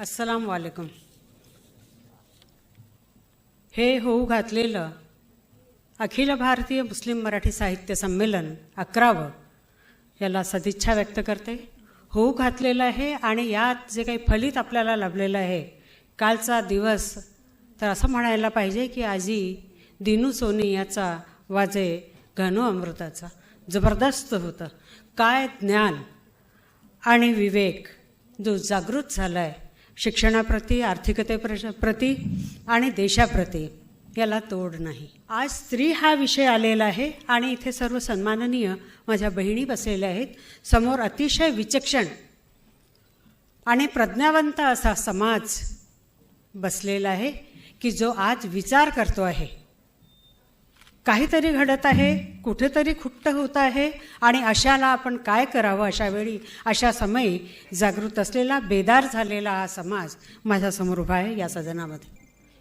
अस्सलाम वालेकुम. हे होऊ घातलेलं अखिल भारतीय मुस्लिम मराठी साहित्य संमेलन 11वं याला सदिच्छा व्यक्त करते. होऊ घातलेलं आहे आणि यात जे काही फलित आपल्याला लाभलेलं आहे, कालचा दिवस तर असं म्हणायला पाहिजे की आजी दिनू सोनी याचा वाजे घनो अमृताचा. जबरदस्त होतं. काय ज्ञान आणि विवेक जो जागृत झाला आहे शिक्षणाप्रती, आर्थिकतेप्रती आणि देशाप्रती, याला तोड नाही. आज स्त्री हा विषय आलेला आहे आणि इथे सर्व सन्माननीय माझ्या बहिणी बसलेल्या आहेत. समोर अतिशय विचक्षण आणि प्रज्ञावंत असा समाज बसलेला आहे की जो आज विचार करतो आहे. काहीतरी घडत आहे, कुठेतरी खुट्ट होत आहे आणि अशाला आपण काय करावं, अशा वेळी अशा समयी जागृत असलेला, बेदार झालेला हा समाज माझ्यासमोर उभा आहे या सदनामध्ये.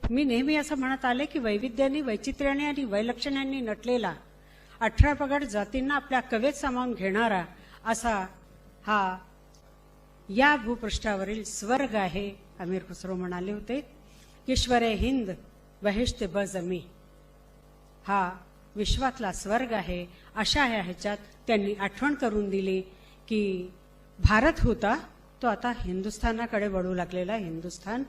मी नेहमी असं म्हणत आले की वैविध्याने, वैचित्र्याने आणि वैलक्षण्याने नटलेला 18 पगड जातींना आपल्या कवेत सामावून घेणारा असा हा या भूपृष्ठावरील स्वर्ग आहे. अमीर खुसरो म्हणाले होते, ईश्वरे हिंद बहिश्त बजमी. हा विश्वातला स्वर्ग आहे. अशा ह्याच्यात त्यांनी आठवण करून दिली की भारत होता तो आता हिंदुस्थानाकडे वळू लागलेला, हिंदुस्थान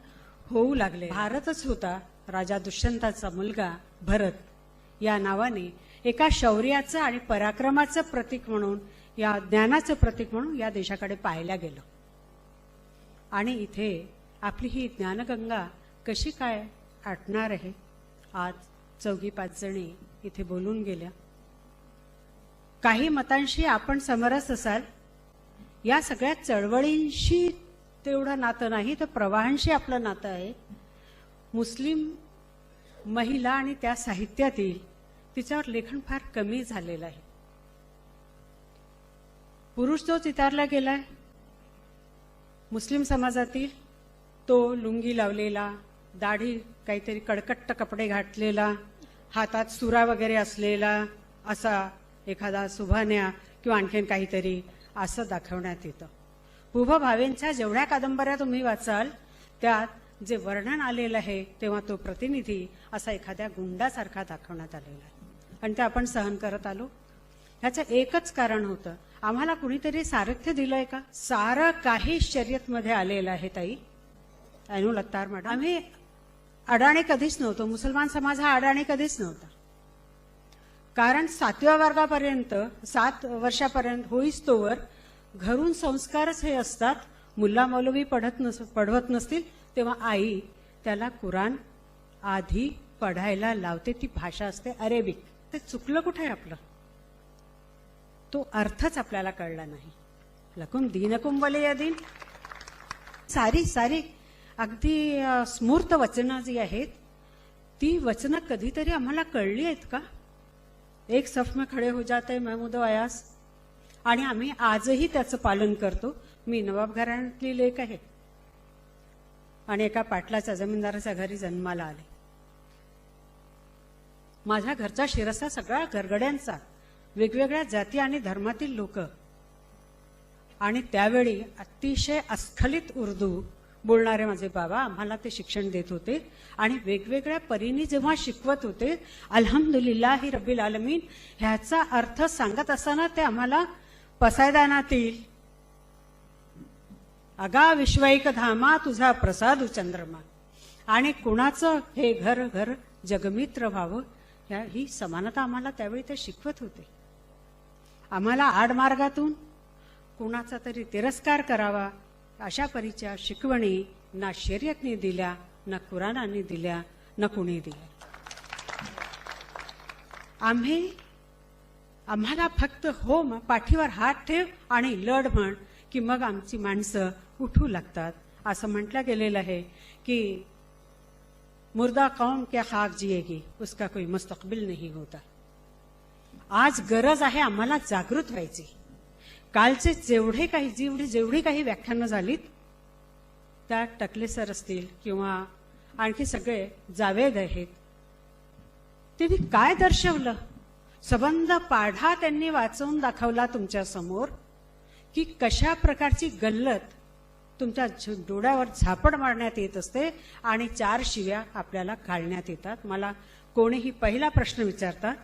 होऊ लागले. भारतच होता राजा दुष्यंताचा मुलगा भरत या नावाने एका शौर्याचं आणि पराक्रमाचं प्रतीक म्हणून, या ज्ञानाचं प्रतीक म्हणून या देशाकडे पाहायला गेलं. आणि इथे आपली ही ज्ञानगंगा कशी काय आटणार आहे. आज 4-5 जणी इथे बोलून गेल्या. काही मतांशी आपण समरस असाल. या सगळ्या चळवळींशी तेवढं नातं नाही, तर प्रवाहांशी आपलं नातं आहे. मुस्लिम महिला आणि त्या साहित्यातील तिच्यावर लेखन फार कमी झालेलं आहे. पुरुष जो चितारला गेलाय मुस्लिम समाजातील, तो लुंगी लावलेला, दाढी काहीतरी कडकट्ट कपडे घातलेला, हातात सुरा वगैरे असलेला असा एखादा सुभान्या किंवा आणखीन काहीतरी असं दाखवण्यात येतं. पुभा भावेंच्या जेवढ्या कादंबऱ्या तुम्ही वाचाल त्यात जे वर्णन आलेलं आहे तेव्हा तो प्रतिनिधी असा एखाद्या गुंडासारखा दाखवण्यात आलेला आहे आणि ते आपण सहन करत आलो. ह्याचं एकच कारण होतं, आम्हाला कुणीतरी सारथ्य दिलंय का. सारं काही शर्यतमध्ये आलेलं आहे ताई. ऐनूल अत्तार मॅडम, आम्ही अडाणी कधीच नव्हतो. मुसलमान समाज हा अडाणी कधीच नव्हता. कारण 7व्या वर्गापर्यंत, 7 वर्षापर्यंत होईस्तोवर घरून संस्कारच हे असतात. मुल्ला मौलवी पढवत नसतील तेव्हा आई त्याला कुराण आधी पढायला लावते. ती भाषा असते अरेबिक. ते चुकलं कुठे आपलं. तो अर्थच आपल्याला कळला नाही. लकुम दीनकुम वलिय दीन. सारी अगदी स्मूर्त वचनं जी आहेत ती वचनं कधीतरी आम्हाला कळली आहेत का. एक सफ में खडे हो जाते महमूद अयास, आणि आम्ही आजही त्याचं पालन करतो. मी नवाब घराण्यातली लेक आहे आणि एका पाटलाच्या जमीनदाराच्या घरी जन्माला आले. माझ्या घरचा शिरस्ता सगळ्या गरगड्यांचा, वेगवेगळ्या जाती आणि धर्मातील लोक. आणि त्यावेळी अतिशय अस्खलित उर्दू बोलणारे माझे बाबा आम्हाला ते शिक्षण देत होते आणि वेगवेगळ्या परीने जेव्हा शिकवत होते, अल्हम्दुलिल्लाहि रब्बिल आलमीन ह्याचा अर्थ सांगत असताना ते आम्हाला पसायदानातील अगा विश्वैक धामा तुझा प्रसाद चंद्रमा आणि कुणाचं हे घर घर जगमित्र व्हावं ही समानता आम्हाला त्यावेळी ते शिकवत होते. आम्हाला आडमार्गातून कुणाचा तरी तिरस्कार करावा अशा परीच्या शिकवणी ना शर्यतने दिल्या, ना कुराणाने दिल्या, ना कुणी दिल्या. आम्हाला फक्त हो पाठीवर हात ठेव आणि लढ म्हण की मग आमची माणसं उठू लागतात. असं म्हटलं गेलेलं आहे की मुर्दा कौम क्या खाक जिएगी उसका कोई मुस्तकबिल नहीं होता. आज गरज आहे आम्हाला जागृत व्हायची. कालचे जेवढी काही व्याख्यानं झालीत त्या टकले सर असतील किंवा आणखी सगळे जावेद आहेत, त्यांनी काय दर्शवलं. सबंध पाढा त्यांनी वाचवून दाखवला तुमच्या समोर की कशा प्रकारची गल्लत तुमच्या डोळ्यावर झापड मारण्यात येत असते आणि 4 शिव्या आपल्याला घालण्यात येतात. मला कोणीही पहिला प्रश्न विचारतात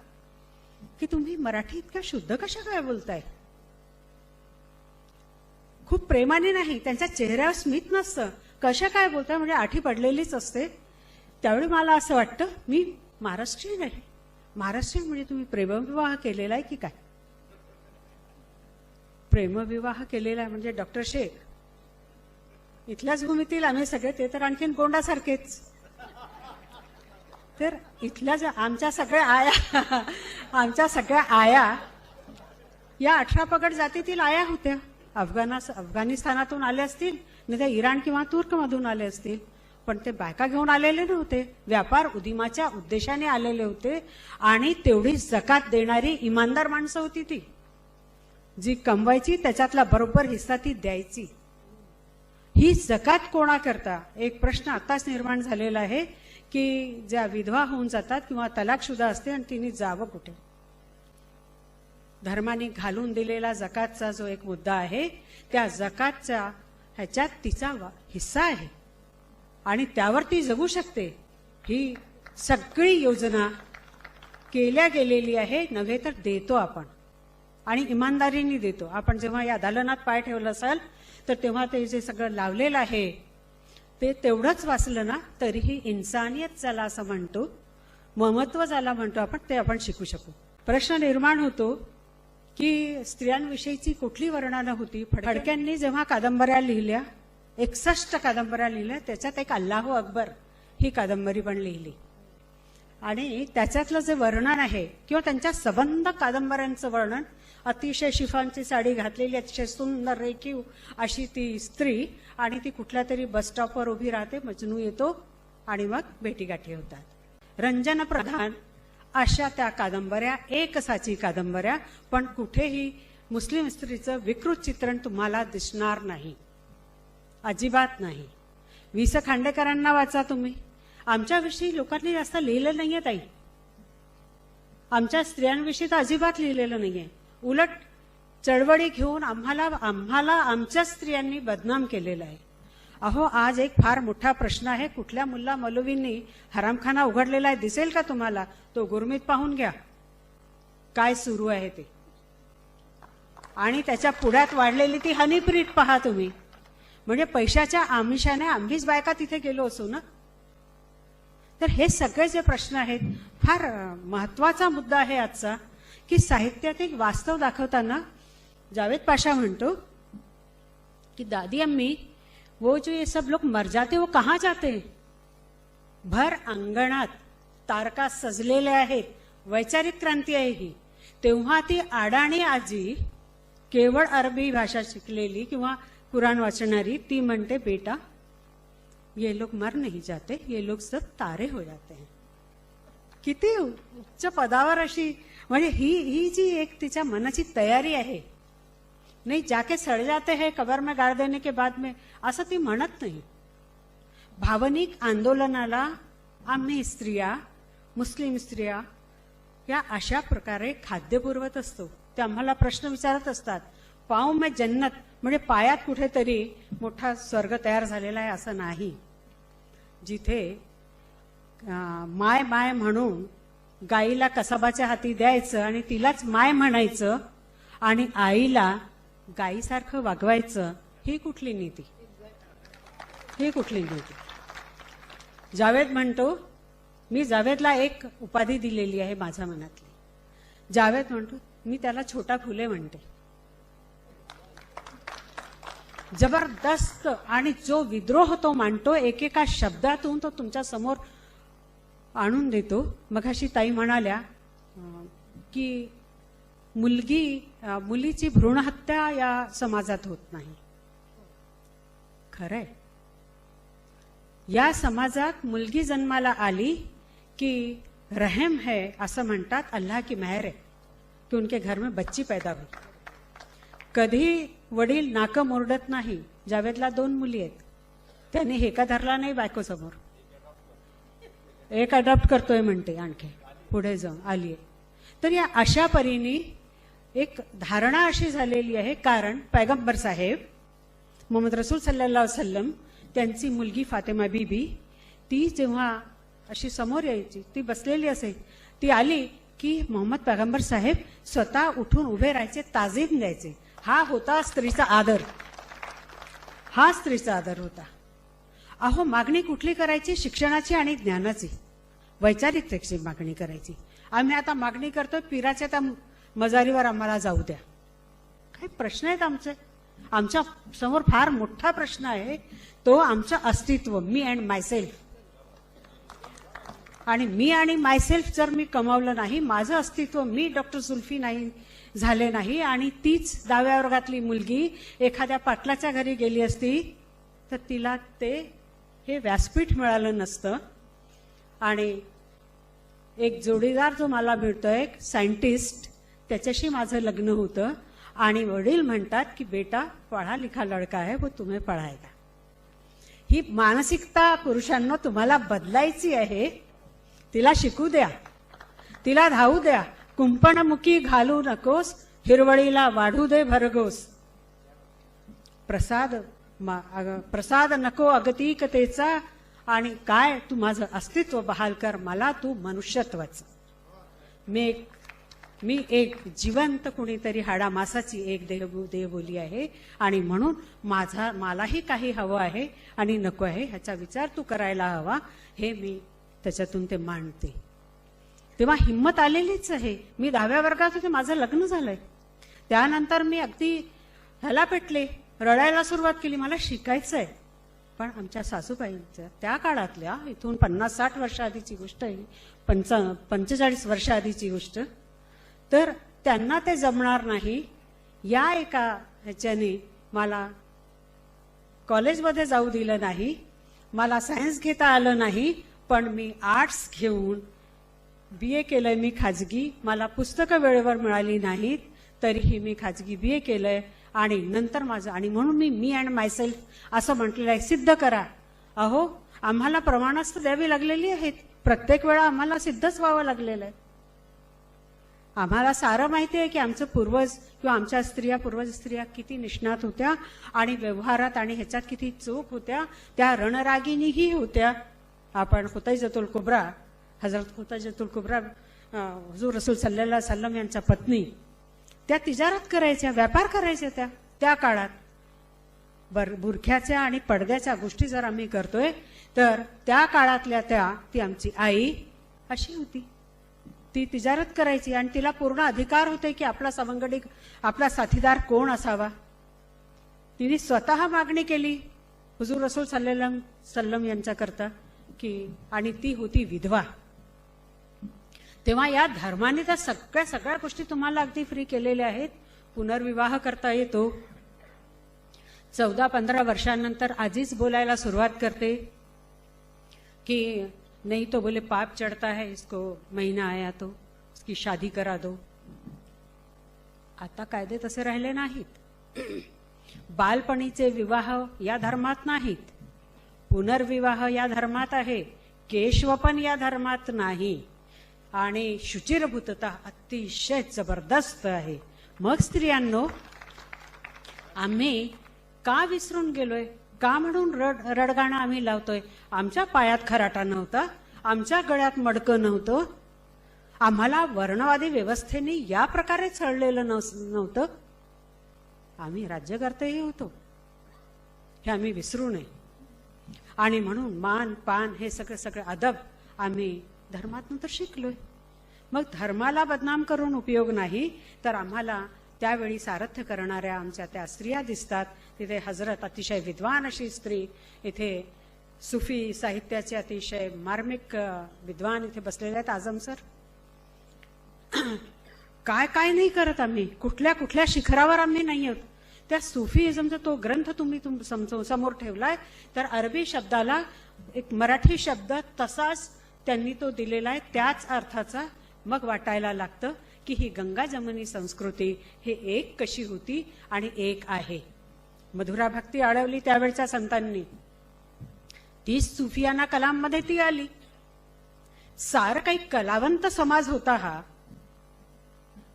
की तुम्ही मराठी इतक्या शुद्ध कशा काय बोलताय? खूप प्रेमाने नाही, त्यांच्या चेहऱ्यावर स्मित नसतं. कशा काय बोलताय म्हणजे आठी पडलेलीच असते. त्यावेळी मला असं वाटतं मी महाराष्ट्रीयन आहे. महाराष्ट्रीयन म्हणजे तुम्ही प्रेमविवाह केलेला आहे की काय? प्रेमविवाह केलेला आहे म्हणजे डॉक्टर शेख इथल्याच भूमीतील आम्ही सगळे, ते तर आणखीन गोंडासारखेच. तर इथल्या आमच्या सगळ्या आया या 18 पगड जातीतील आया होत्या. अफगाणिस्तानातून आले असतील, नाही तर इराण किंवा तुर्कमधून आले असतील, पण ते बायका घेऊन आलेले नव्हते. व्यापार उदिमाच्या उद्देशाने आलेले होते आणि तेवढी जकात देणारी इमानदार माणसं होती ती, जी कमवायची त्याच्यातला बरोबर हिस्सा ती द्यायची. ही जकात कोणाकरता? एक प्रश्न आताच निर्माण झालेला आहे की ज्या विधवा होऊन जातात किंवा तलाकशुदा असते आणि तिने जावं कुठे. धर्माने घालून दिलेला जकातचा जो एक मुद्दा आहे, त्या जकातच्या ह्याच्यात तिचा हिस्सा आहे आणि त्यावर ती जगू शकते. ही सगळी योजना केल्या गेलेली आहे, नव्हे तर देतो आपण आणि इमानदारीने देतो. आपण जेव्हा या दालनात पाय ठेवला असाल तर तेव्हा ते जे सगळं लावलेलं आहे ते तेवढंच वाचलं ना तरीही इन्सानियत ज्याला असं म्हणतो, ममत्व ज्याला म्हणतो आपण, ते आपण शिकू शकू. प्रश्न निर्माण होतो की स्त्रियांविषयीची कुठली वर्णनं होती. फडक्यांनी जेव्हा कादंबऱ्या लिहिल्या, 61 कादंबऱ्या लिहिल्या, त्याच्यात एक अल्लाहू अकबर ही कादंबरी पण लिहिली आणि त्याच्यातलं जे वर्णन आहे किंवा त्यांच्या सबंध कादंबऱ्यांचं वर्णन, अतिशय शिफांची साडी घातलेली, अतिशय सुंदर रेखीव अशी ती स्त्री आणि ती कुठल्या तरी बस स्टॉपवर उभी राहते, मजनू येतो आणि मग भेटीगाठी होतात. रंजन प्रधान अशा त्या कादंबऱ्या, एकसाची कादंबऱ्या, पण कुठेही मुस्लिम स्त्रीचं विकृत चित्रण तुम्हाला दिसणार नाही, अजिबात नाही. वि स खांडेकरांना वाचा तुम्ही. आमच्याविषयी लोकांनी जास्त लिहिलं नाहीये ताई, आमच्या स्त्रियांविषयी तर अजिबात लिहिलेलं नाहीये. उलट चळवळी घेऊन आम्हाला आमच्या स्त्रियांनी बदनाम केलेलं आहे. अहो, आज एक फार मोठा प्रश्न आहे, कुठल्या मुल्ला मौलवींनी हरामखाना उघडलेला आहे दिसेल का तुम्हाला? तो गुरमीत पाहून घ्या काय सुरू आहे ते, आणि त्याच्या पुढ्यात वाढलेली ती हनीप्रीत पहा तुम्ही. म्हणजे पैशाच्या आमिषाने आम्हीच बायका तिथे गेलो असू ना. तर हे सगळे जे प्रश्न आहेत, फार महत्वाचा मुद्दा आहे आजचा की साहित्यात एक वास्तव दाखवताना जावेद पाशा म्हणतो कि दादी अम्मी, वो जो ये सब लोग मर जाते वो कहाँ जाते? भर अंगणात तारका सजलेल्या आहेत. वैचारिक क्रांती आहे ही. तेव्हा ती अडाणी आजी, केवळ अरबी भाषा शिकलेली किंवा कुराण वाचणारी, ती म्हणते बेटा ये लोग मर नहीं जाते, ये लोग सब तारे हो जाते हैं. किती उच्च पदावर अशी, म्हणजे ही जी एक तिच्या मनाची तयारी आहे. नहीं जाके सड़ जाते हैं कबर में गाड़ देने के बाद में, असं ती म्हणत नाही. भावनिक आंदोलनाला आम्ही स्त्रिया, मुस्लिम स्त्रिया या अशा प्रकारे खाद्य पुरवत असतो. ते आम्हाला प्रश्न विचारत असतात. पाव में जन्नत म्हणजे पायात कुठेतरी मोठा स्वर्ग तयार झालेला आहे असं नाही. जिथे माय माय म्हणून गाईला कसाबाच्या हाती द्यायचं आणि तिलाच माय म्हणायचं आणि आईला गाईसारखं वागवायचं, ही कुठली नीती? ही कुठली नीती? जावेद म्हणतो, मी जावेदला एक उपाधी दिलेली आहे माझ्या मनातली. जावेद म्हणतो, मी त्याला छोटा फुले म्हणते. जबरदस्त, आणि जो विद्रोह तो मांडतो एकेका शब्दातून तो तुमच्या समोर आणून देतो. मगाशी ताई म्हणाल्या की मुलीची भ्रूण हत्या या समाजात होत नाही. खरंय, या समाजात मुलगी जन्माला आली की रहम है असं म्हणतात, अल्लाह की मेहर है की उनके घर में बच्ची पैदा हुई. कधी वडील नाकं मोरडत नाही. जावेदला 2 मुली आहेत, त्याने हेका धरला नाही बायको समोर, एक अडॉप्ट करतोय म्हणते, आणखी पुढे जाऊन आलीये. तर या अशा परीने एक धारणा अशी झालेली आहे. कारण पैगंबर साहेब मोहम्मद रसूल सल्लल्लाहु अलैहि वसल्लम त्यांची मुलगी फातिमा बीबी ती जेव्हा अशी समोर यायची, ती बसलेली असे, ती आली की मोहम्मद पैगंबर साहेब स्वतः उठून उभे राहायचे, ताजीम द्यायचे. हा होता स्त्रीचा आदर, हा स्त्रीचा आदर होता. अहो मागणी कुठली करायची? शिक्षणाची आणि ज्ञानाची, वैचारिकतेची मागणी करायची. आम्ही आता मागणी करतो पीराच्या त्या मजारीवर आम्हाला जाऊ द्या. काही प्रश्न आहेत आमचे, आमच्या समोर फार मोठा प्रश्न आहे, तो आमचं अस्तित्व, मी अँड मायसेल्फ. आणि मी आणि मायसेल्फ जर मी कमावलं नाही, माझं अस्तित्व, मी डॉक्टर सुल्फी नाही झाले नाही, आणि तीच 10व्या वर्गातली मुलगी एखाद्या पाटलाच्या घरी गेली असती तर तिला हे व्यासपीठ मिळालं नसतं. आणि एक जोडीदार जो मला मिळतोय, सायंटिस्ट, त्याच्याशी माझं लग्न होतं आणि वडील म्हणतात की बेटा पढ़ा लिखा लड़का है, वो तुम्हें पढ़ाएगा. ही मानसिकता पुरुषांनो तुम्हाला बदलायची आहे. तिला शिकू द्या, तिला धावू द्या. कुंपणमुखी घालू नकोस, हिरवळीला वाढू दे भरघोस. प्रसाद नको अगतिकतेचा, आणि काय तू माझं अस्तित्व बहाल कर, मला तू मनुष्यत्वाचं. मी एक जिवंत कुणीतरी हाडामासाची एक देहबोली आहे, आणि म्हणून मलाही काही हवं आहे आणि नको आहे ह्याचा विचार तू करायला हवा, हे मी त्याच्यातून ते मांडते. तेव्हा हिंमत आलेलीच आहे. मी 10व्या वर्गात होते, माझं लग्न झालंय. त्यानंतर मी अगदी ह्याला पेटले, रडायला सुरुवात केली, मला शिकायचंय. पण आमच्या सासूबाईंच्या त्या काळातल्या, इथून 50-60 वर्ष आधीची गोष्ट आहे, 45 वर्ष आधीची गोष्ट, तर त्यांना ते जमणार नाही. या एका ह्याच्याने मला कॉलेजमध्ये जाऊ दिलं नाही, मला सायन्स घेता आलं नाही, पण मी आर्ट्स घेऊन BA केलंय मी खाजगी. मला पुस्तकं वेळेवर मिळाली नाहीत, तरीही मी खाजगी BA केलंय. आणि नंतर माझं, आणि म्हणून मी अँड मायसेल्फ असं म्हटलेलं आहे, सिद्ध करा. अहो आम्हाला प्रमाणास्त्र द्यावी लागलेली आहेत, प्रत्येक वेळा आम्हाला सिद्धच व्हावं लागलेलं आहे. आम्हाला सारं माहिती आहे की आमचं पूर्वज किंवा आमच्या स्त्रिया, पूर्वज स्त्रिया किती निष्णात होत्या आणि व्यवहारात आणि ह्याच्यात किती चूक होत्या. त्या रणरागिणीही होत्या. आपण खुतैजतुल कुब्रा, हजरत खुतैजतुल कुब्रा हुजूर रसूल सल्लल्लाहु अलैहि वसल्लम यांच्या पत्नी, त्या तिजारत करायच्या, व्यापार करायच्या. त्या काळात बुरख्याच्या आणि पडद्याच्या गोष्टी जर आम्ही करतोय, तर त्या काळातल्या ती आमची आई अशी होती. ती तिजारत करायची आणि तिला पूर्ण अधिकार होते की आपला सवंगडी, आपला साथीदार कोण असावा. तिने स्वतः मागणी केली हुजूर रसूल सल्लल्लाहु अलैहि वसल्लम यांच्या करता की, आणि ती होती विधवा. तेव्हा या धर्माने त्या सगळ्या गोष्टी तुम्हाला अगदी फ्री केलेल्या आहेत. पुनर्विवाह करता येतो. 14-15 वर्षांनंतर आजीच बोलायला सुरुवात करते की नहीं तो बोले पाप चढ़ता है, इसको महीना आया तो इसकी शादी करा दो. आता कायदे तसे राहिले नाहीत. बालपणीचे विवाह या धर्मात नाहीत, पुनर्विवाह या धर्मात आहे, केशवपन या धर्मात नाही. आणि शुचिरभूतता अतिशय जबरदस्त आहे. मग स्त्रियांनो, आम्ही का विसरून गेलोय? का म्हणून रडगाणं आम्ही लावतोय? आमच्या पायात खराटा नव्हता, आमच्या गळ्यात मडकं नव्हतं, आम्हाला वर्णवादी व्यवस्थेने या प्रकारे छळलेलं नव्हतं. आम्ही राज्यकर्तेही होतो, हे आम्ही विसरू नये. आणि म्हणून मान पान हे सगळे अदब आम्ही धर्मातून तर शिकलोय. मग धर्माला बदनाम करून उपयोग नाही. तर आम्हाला त्यावेळी सारथ्य करणाऱ्या आमच्या त्या स्त्रिया दिसतात. तिथे हजरत अतिशय विद्वान अशी स्त्री, इथे सुफी साहित्याचे अतिशय मार्मिक विद्वान इथे बसलेले आहेत. आझम सर, काय नाही करत आम्ही, कुठल्या शिखरावर आम्ही नाही आहोत. त्या सुफीइझमचा तो ग्रंथ तुम्ही समोर ठेवलाय, तर अरबी शब्दाला एक मराठी शब्द तसाच त्यांनी तो दिलेला आहे, त्याच अर्थाचा. मग वाटायला लागतं की ही गंगा जमुनी संस्कृती हे एक कशी होती आणि एक आहे. मधुरा भक्ती अडवली त्यावेळच्या संतांनी, ती सुफियाना कलाम मध्ये ती आली. सारं काही कलावंत समाज होता हा.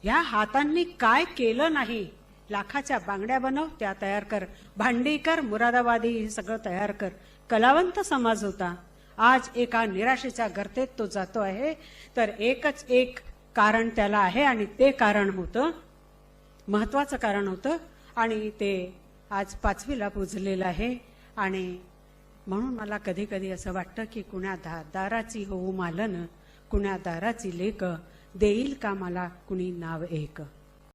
या हातांनी काय केलं नाही लाखाच्या बांगड्या बनव, त्या तयार कर, भांडी कर, मुरादाबादी हे सगळं तयार कर. कलावंत समाज होता. आज एका निराशेच्या गर्तेत तो जातो आहे. तर एकच एक कारण त्याला आहे आणि ते कारण होतं, महत्वाचं कारण होतं आणि ते आज 5वीला पुजलेलं आहे. आणि म्हणून मला कधी कधी असं वाटतं की कुण्या दाराची होऊ मालन, कुण्या दाराची लेक, देईल का मला कुणी नाव एक.